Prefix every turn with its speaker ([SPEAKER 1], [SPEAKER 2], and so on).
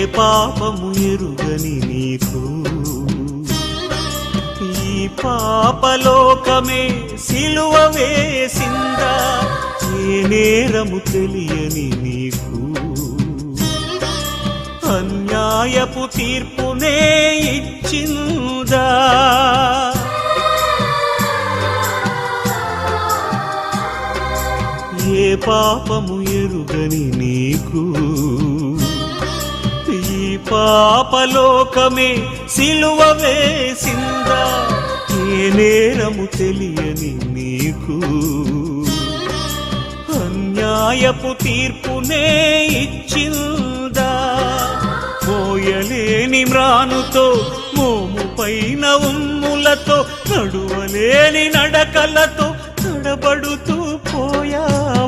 [SPEAKER 1] పాపము ఎరుగని నీకు ఈ పాపలోకమే సిలువ వేసిందా? ఏ నేరము తెలియని నీకు అన్యాయపు తీర్పునే ఇచ్చిందా? ఏ పాపము ఎరుగని నీకు ఈ పాపలోకమే సిలువ వేసిందా? ఏ నేరము తెలియని నీకు అన్యాయపు తీర్పునే ఇచ్చిందా? మోయలేని మ్రానుతో మోము పైన ఉమ్ములతో నడువలేని నడకలతో తడబడుతూ